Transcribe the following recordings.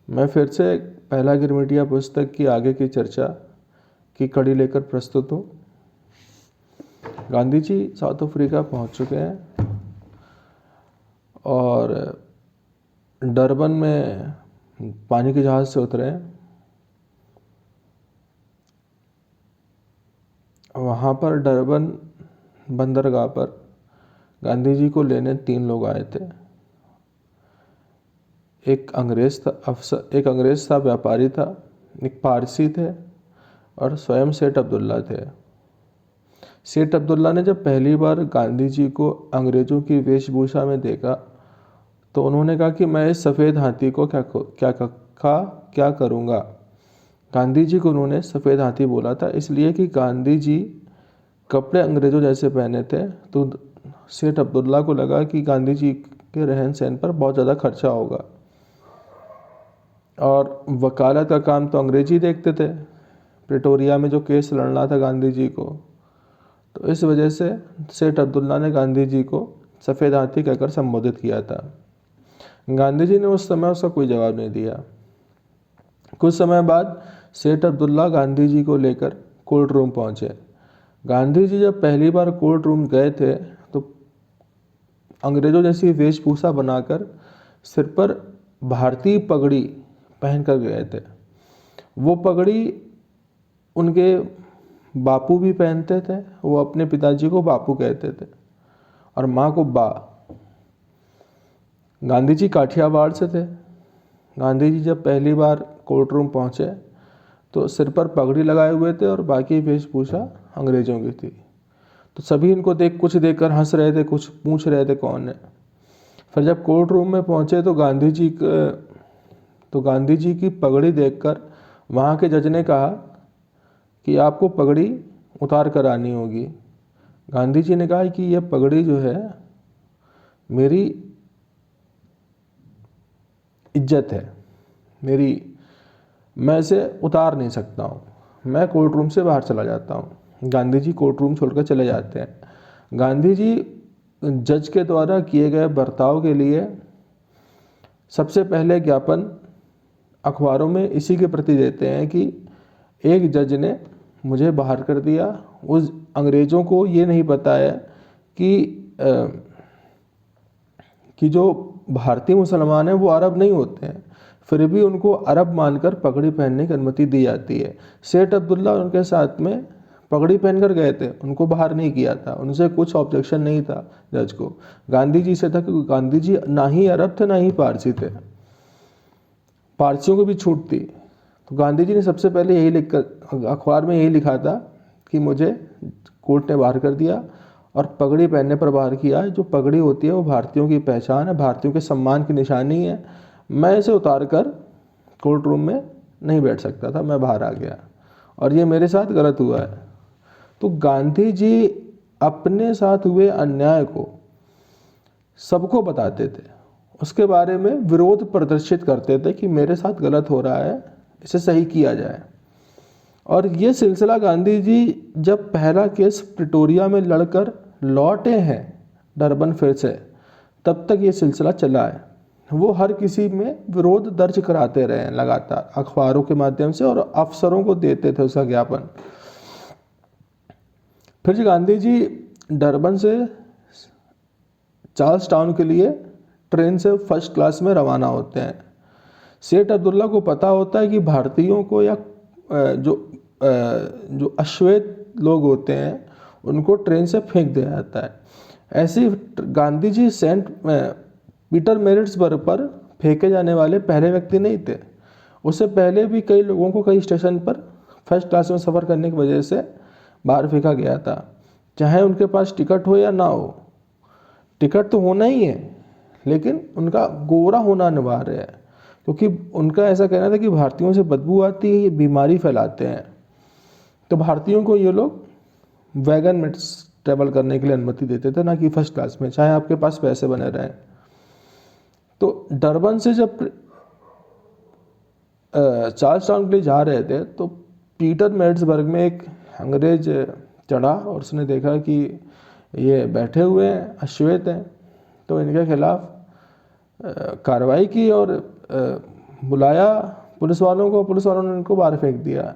मैं फिर से पहला गिरमिटिया पुस्तक की आगे की चर्चा की कड़ी लेकर प्रस्तुत हूँ। गांधी जी साउथ अफ्रीका पहुँच चुके हैं और डरबन में पानी के जहाज़ से उतरे हैं। वहाँ पर डरबन बंदरगाह पर गांधी जी को लेने 3 लोग आए थे। एक अंग्रेज़ था, व्यापारी था, एक पारसी थे और स्वयं सेठ अब्दुल्ला थे। सेठ अब्दुल्ला ने जब पहली बार गांधी जी को अंग्रेज़ों की वेशभूषा में देखा तो उन्होंने कहा कि मैं इस सफ़ेद हाथी को क्या करूँगा। गांधी जी को उन्होंने सफ़ेद हाथी बोला था इसलिए कि गांधी जी कपड़े अंग्रेज़ों जैसे पहने थे। तो सेठ अब्दुल्ला को लगा कि गांधी जी के रहन सहन पर बहुत ज़्यादा खर्चा होगा और वकालत का काम तो अंग्रेज़ी देखते थे। प्रिटोरिया में जो केस लड़ना था गांधी जी को, तो इस वजह से सेठ अब्दुल्ला ने गांधी जी को सफ़ेद हाथी कहकर संबोधित किया था। गांधी जी ने उस समय उसका कोई जवाब नहीं दिया। कुछ समय बाद सेठ अब्दुल्ला गांधी जी को लेकर कोर्ट रूम पहुँचे। गांधी जी जब पहली बार कोर्ट रूम गए थे तो अंग्रेज़ों जैसी वेशभूषा बनाकर सिर पर भारतीय पगड़ी पहन कर गए थे। वो पगड़ी उनके बापू भी पहनते थे। वो अपने पिताजी को बापू कहते थे और माँ को बा। गांधी जी काठियावाड़ से थे। गांधी जी जब पहली बार कोर्ट रूम पहुँचे तो सिर पर पगड़ी लगाए हुए थे और बाकी वेशभूषा अंग्रेज़ों की थी। तो सभी इनको कुछ देखकर हंस रहे थे, कुछ पूछ रहे थे कौन है। फिर जब कोर्ट रूम में पहुँचे तो गांधी जी की पगड़ी देखकर वहाँ के जज ने कहा कि आपको पगड़ी उतार कर आनी होगी। गांधी जी ने कहा कि यह पगड़ी जो है मेरी इज्जत है, मैं इसे उतार नहीं सकता हूँ, मैं कोर्ट रूम से बाहर चला जाता हूँ। गांधी जी कोर्ट रूम छोड़कर चले जाते हैं। गांधी जी जज के द्वारा किए गए बर्ताव के लिए सबसे पहले ज्ञापन अखबारों में इसी के प्रति देते हैं कि एक जज ने मुझे बाहर कर दिया। उस अंग्रेज़ों को ये नहीं बताया कि जो भारतीय मुसलमान हैं वो अरब नहीं होते हैं, फिर भी उनको अरब मानकर पगड़ी पहनने की अनुमति दी जाती है। सेठ अब्दुल्ला उनके साथ में पगड़ी पहनकर गए थे, उनको बाहर नहीं किया था, उनसे कुछ ऑब्जेक्शन नहीं था जज को। गांधी जी से था क्योंकि गांधी जी ना ही अरब थे ना ही पारसी थे, पारसियों को भी छूट थी। तो गांधी जी ने सबसे पहले यही लिखकर अखबार में यही लिखा था कि मुझे कोर्ट ने बाहर कर दिया और पगड़ी पहनने पर बाहर किया है। जो पगड़ी होती है वो भारतीयों की पहचान है, भारतीयों के सम्मान की निशानी है। मैं इसे उतार कर कोर्ट रूम में नहीं बैठ सकता था, मैं बाहर आ गया और ये मेरे साथ गलत हुआ है। तो गांधी जी अपने साथ हुए अन्याय को सबको बताते थे, उसके बारे में विरोध प्रदर्शित करते थे कि मेरे साथ गलत हो रहा है, इसे सही किया जाए। और ये सिलसिला गांधी जी जब पहला केस प्रिटोरिया में लड़कर लौटे हैं डरबन फिर से, तब तक ये सिलसिला चला है। वो हर किसी में विरोध दर्ज कराते रहे हैं लगातार अखबारों के माध्यम से और अफसरों को देते थे उसका ज्ञापन। फिर जो गांधी जी डरबन से चार्ल्स टाउन के लिए ट्रेन से फर्स्ट क्लास में रवाना होते हैं। सेठ अब्दुल्ला को पता होता है कि भारतीयों को या जो अश्वेत लोग होते हैं उनको ट्रेन से फेंक दिया जाता है। ऐसे गांधी जी सेंट पीटरमारिट्सबर्ग पर फेंके जाने वाले पहले व्यक्ति नहीं थे। उससे पहले भी कई लोगों को कई स्टेशन पर फर्स्ट क्लास में सफ़र करने की वजह से बाहर फेंका गया था, चाहे उनके पास टिकट हो या ना हो। टिकट तो होना ही है लेकिन उनका गोरा होना अनिवार्य है, क्योंकि उनका ऐसा कहना था कि भारतीयों से बदबू आती है, ये बीमारी फैलाते हैं। तो भारतीयों को ये लोग वैगन में ट्रैवल करने के लिए अनुमति देते थे, ना कि फर्स्ट क्लास में, चाहे आपके पास पैसे बने रहें। तो डरबन से जब चार्ल्स टाउन के लिए जा रहे थे तो पीटरमारिट्सबर्ग में एक अंग्रेज चढ़ा और उसने देखा कि ये बैठे हुए हैं, अश्वेत हैं, तो इनके खिलाफ कार्रवाई की और बुलाया पुलिस वालों को, पुलिस वालों ने इनको बाहर फेंक दिया।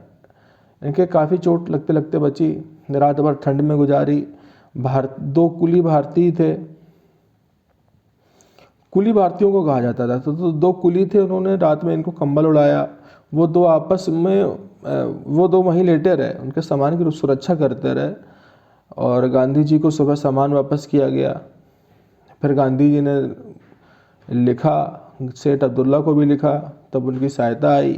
इनके काफ़ी चोट लगते लगते बची, रात भर ठंड में गुजारी। दो कुली भारतीय थे, कुली भारतीयों को कहा जाता था। तो दो कुली थे, उन्होंने रात में इनको कंबल उड़ाया। वो दो आपस में वो दो वहीं लेटे रहे, उनके सामान की सुरक्षा करते रहे। और गांधी जी को सुबह सामान वापस किया गया। फिर गांधी जी ने लिखा, सेठ अब्दुल्ला को भी लिखा, तब उनकी सहायता आई।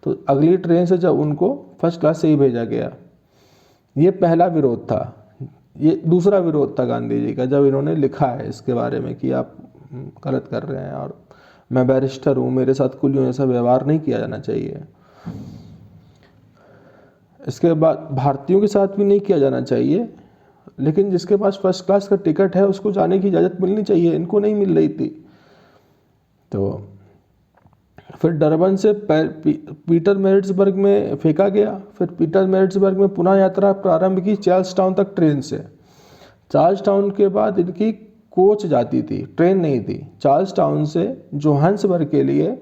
तो अगली ट्रेन से जब उनको फर्स्ट क्लास से ही भेजा गया। ये पहला विरोध था। ये दूसरा विरोध था गांधी जी का, जब इन्होंने लिखा है इसके बारे में कि आप गलत कर रहे हैं और मैं बैरिस्टर हूँ, मेरे साथ कुलियों जैसा व्यवहार नहीं किया जाना चाहिए। इसके बाद भारतीयों के साथ भी नहीं किया जाना चाहिए, लेकिन जिसके पास फर्स्ट क्लास का टिकट है उसको जाने की इजाज़त मिलनी चाहिए, इनको नहीं मिल रही थी। तो फिर डरबन से पीटर मैरिट्सबर्ग में फेंका गया। फिर पीटर मैरिट्सबर्ग में पुनः यात्रा प्रारंभ की चार्ल्स टाउन तक ट्रेन से। चार्ल्स टाउन के बाद इनकी कोच जाती थी, ट्रेन नहीं थी। चार्ल्स टाउन से जोहान्सबर्ग के लिए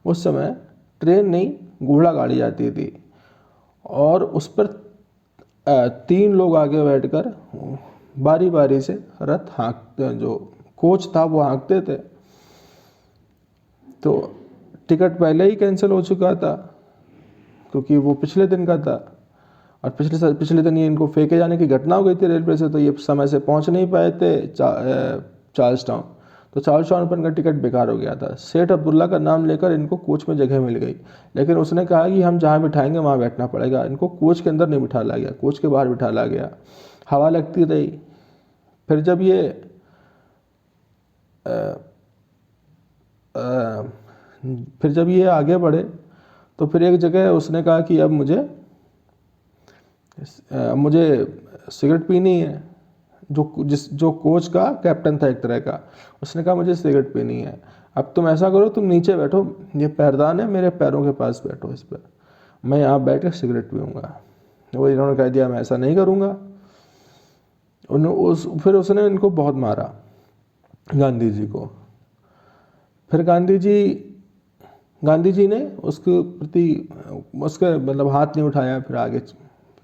उस समय ट्रेन नहीं, घोड़ा गाड़ी जाती थी। और उस पर 3 लोग आगे बैठकर बारी बारी से रथ हाँकते, जो कोच था वो हाँकते थे। तो टिकट पहले ही कैंसिल हो चुका था क्योंकि वो पिछले दिन का था, और पिछले दिन ये इनको फेंके जाने की घटना हो गई थी रेलवे से, तो ये समय से पहुंच नहीं पाए थे चार्ल्स टाउन। तो चार्ल्स टाउन पर इनका टिकट बेकार हो गया था। सेठ अब्दुल्ला का नाम लेकर इनको कोच में जगह मिल गई, लेकिन उसने कहा कि हम जहाँ बिठाएंगे वहाँ बैठना पड़ेगा। इनको कोच के अंदर नहीं बिठाला गया, कोच के बाहर बिठाला गया। हवा लगती रही। फिर जब ये आगे बढ़े तो फिर एक जगह उसने कहा कि अब मुझे सिगरेट पीनी है। जो कोच का कैप्टन था एक तरह का, उसने कहा मुझे सिगरेट पीनी है। अब तुम ऐसा करो, तुम नीचे बैठो, ये पैरदान है, मेरे पैरों के पास बैठो इस पर, मैं यहाँ बैठ कर सिगरेट पीऊँगा। वो इन्होंने कह दिया मैं ऐसा नहीं करूँगा। फिर उसने इनको बहुत मारा, गांधी जी को। फिर गांधी जी ने उसके प्रति मतलब हाथ नहीं उठाया। फिर आगे फिर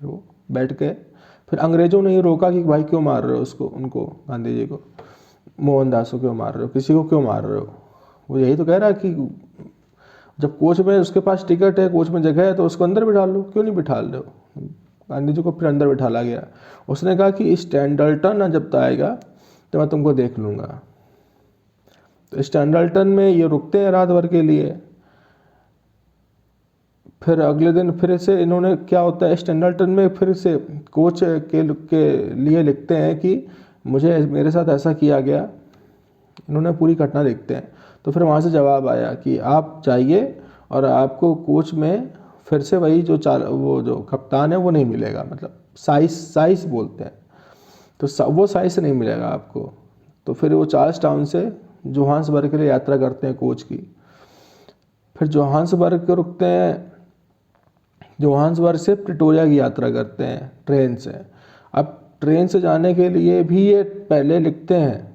वो बैठ के, फिर अंग्रेजों ने ये रोका कि भाई क्यों मार रहे हो उनको, गांधी जी को, मोहनदास को क्यों मार रहे हो, किसी को क्यों मार रहे हो। वो यही तो कह रहा है कि जब कोच में उसके पास टिकट है, कोच में जगह है, तो उसको अंदर बिठा लो, क्यों नहीं बिठा रहे हो। गांधी जी को फिर अंदर बिठाला गया। उसने कहा कि स्टैंडर्टन जब तक आएगा तो मैं तुमको देख लूँगा। तो स्टैंडर्टन में ये रुकते हैं रात भर के लिए। फिर अगले दिन फिर से इन्होंने, क्या होता है स्टैंडर्टन में, फिर से कोच के लिए लिखते हैं कि मेरे साथ ऐसा किया गया। इन्होंने पूरी घटना लिखते हैं। तो फिर वहाँ से जवाब आया कि आप जाइए और आपको कोच में फिर से वही वो जो कप्तान है वो नहीं मिलेगा, मतलब साइस बोलते हैं, तो वो साइस नहीं मिलेगा आपको। तो फिर वो चार्ल्स टाउन से जोहान्सबर्ग के लिए यात्रा करते हैं कोच की। फिर जोहान्सबर्ग के रुकते हैं, जोहान्सबर्ग से प्रिटोरिया की यात्रा करते हैं ट्रेन से। अब ट्रेन से जाने के लिए भी ये पहले लिखते हैं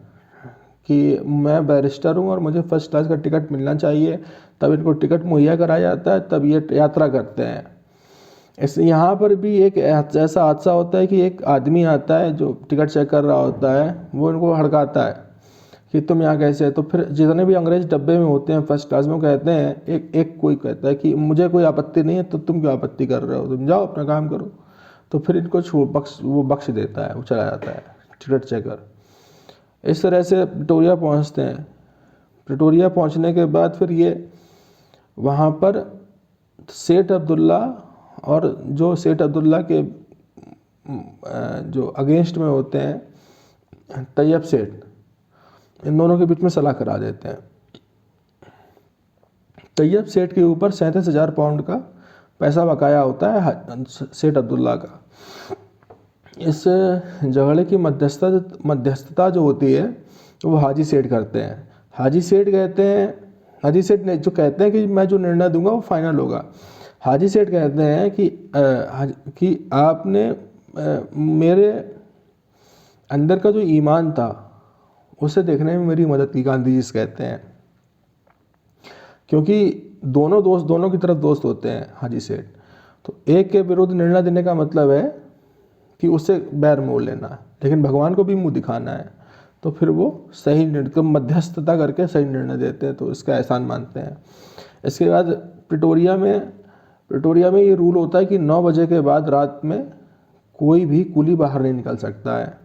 कि मैं बैरिस्टर हूँ और मुझे फर्स्ट क्लास का टिकट मिलना चाहिए, तब इनको टिकट मुहैया कराया जाता है, तब ये यात्रा करते हैं। यहाँ पर भी एक ऐसा हादसा होता है कि एक आदमी आता है जो टिकट चेक कर रहा होता है, वो इनको हड़काता है कि तुम यहाँ कैसे है। तो फिर जितने भी अंग्रेज डब्बे में होते हैं फर्स्ट क्लास में, वो कहते हैं, एक कोई कहता है कि मुझे कोई आपत्ति नहीं है, तो तुम क्यों आपत्ति कर रहे हो, तुम जाओ अपना काम करो। तो फिर इनको वो बख्श देता है, वो चला जाता है टिकट चेकर। इस तरह से प्रिटोरिया पहुँचते हैं। प्रिटोरिया पहुँचने के बाद फिर ये वहाँ पर सेठ अब्दुल्ला और जो सेठ अब्दुल्ला के जो अगेंस्ट में होते हैं तैयब सेठ, इन दोनों के बीच में सलाह करा देते हैं। तैयब सेठ के ऊपर 37,000 पाउंड का पैसा बकाया होता है सेठ अब्दुल्ला का। इस झगड़े की मध्यस्थता जो होती है वो हाजी सेठ करते हैं। हाजी सेठ ने जो कहते हैं कि मैं जो निर्णय दूंगा वो फाइनल होगा। हाजी सेठ कहते हैं कि आपने मेरे अंदर का जो ईमान था उसे देखने में मेरी मदद की, गांधी जी से कहते हैं, क्योंकि दोनों की तरफ दोस्त होते हैं हाजी सेठ। तो एक के विरुद्ध निर्णय देने का मतलब है कि उससे बैर मोल लेना, लेकिन भगवान को भी मुंह दिखाना है, तो फिर वो सही निर्णय, मध्यस्थता करके सही निर्णय देते हैं, तो इसका एहसान मानते हैं। इसके बाद प्रिटोरिया में ये रूल होता है कि 9 बजे के बाद रात में कोई भी कुली बाहर नहीं निकल सकता है,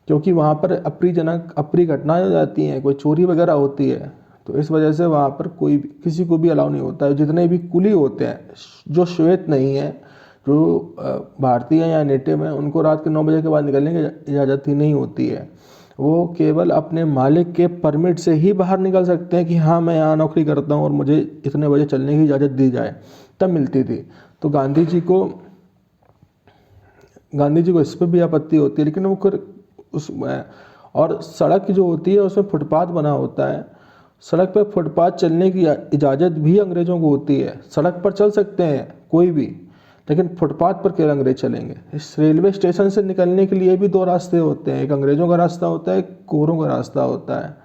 क्योंकि वहाँ पर अप्रिय घटनाएं हो जाती हैं, कोई चोरी वगैरह होती है, तो इस वजह से वहाँ पर किसी को भी अलाउ नहीं होता है। जितने भी कुली होते हैं जो श्वेत नहीं है, जो भारतीय या नेटिव हैं, उनको रात के 9 बजे के बाद निकलने की इजाज़त ही नहीं होती है। वो केवल अपने मालिक के परमिट से ही बाहर निकल सकते हैं कि हाँ मैं यहाँ नौकरी करता हूँ और मुझे इतने बजे चलने की इजाज़त दी जाए, तब मिलती थी। तो गांधी जी को इस पर भी आपत्ति होती है, लेकिन वो और सड़क जो होती है उसमें फुटपाथ बना होता है, सड़क पर फुटपाथ चलने की इजाज़त भी अंग्रेज़ों को होती है। सड़क पर चल सकते हैं कोई भी, लेकिन फुटपाथ पर केवल अंग्रेज चलेंगे। इस रेलवे स्टेशन से निकलने के लिए भी 2 रास्ते होते हैं, एक अंग्रेज़ों का रास्ता होता है, एक गोरों का रास्ता होता है।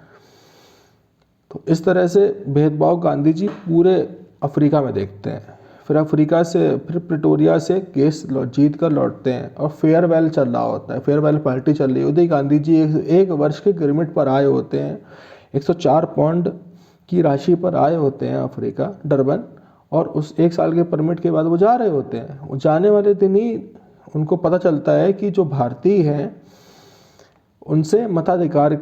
तो इस तरह से भेदभाव गांधी जी पूरे अफ्रीका में देखते हैं। फिर प्रिटोरिया से केस जीत कर लौटते हैं और फेयरवेल चल रहा होता है, फेयरवेल पार्टी चल रही होती है। गांधी जी एक वर्ष के गिरमिट पर आए होते हैं, 104 पाउंड की राशि पर आए होते हैं अफ्रीका, डरबन, और उस 1 साल के परमिट के बाद वो जा रहे होते हैं। वो जाने वाले दिन ही उनको पता चलता है कि जो भारतीय हैं उनसे मताधिकार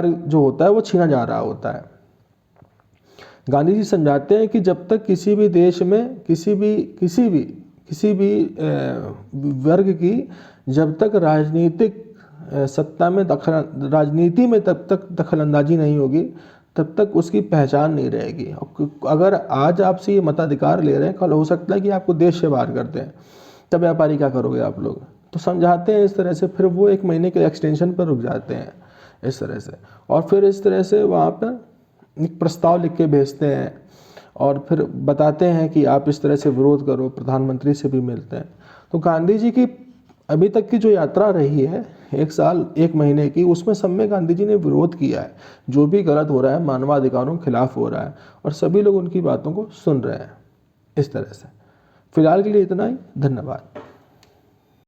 जो होता है वो छीना जा रहा होता है। गांधी जी समझाते हैं कि जब तक किसी भी देश में किसी भी वर्ग की जब तक राजनीतिक सत्ता में राजनीति में तब तक दखलंदाजी नहीं होगी, तब तक उसकी पहचान नहीं रहेगी। अगर आज आपसे ये मताधिकार ले रहे हैं, कल हो सकता है कि आपको देश से बाहर कर दें, तब व्यापारी क्या करोगे आप लोग। तो समझाते हैं इस तरह से। फिर वो 1 महीने के एक्सटेंशन पर रुक जाते हैं इस तरह से, और फिर इस तरह से वहाँ पर एक प्रस्ताव लिख के भेजते हैं और फिर बताते हैं कि आप इस तरह से विरोध करो, प्रधानमंत्री से भी मिलते हैं। तो गांधी जी की अभी तक की जो यात्रा रही है 1 साल 1 महीने की, उसमें सब में गांधी जी ने विरोध किया है। जो भी गलत हो रहा है मानवाधिकारों के खिलाफ हो रहा है, और सभी लोग उनकी बातों को सुन रहे हैं इस तरह से। फिलहाल के लिए इतना ही, धन्यवाद।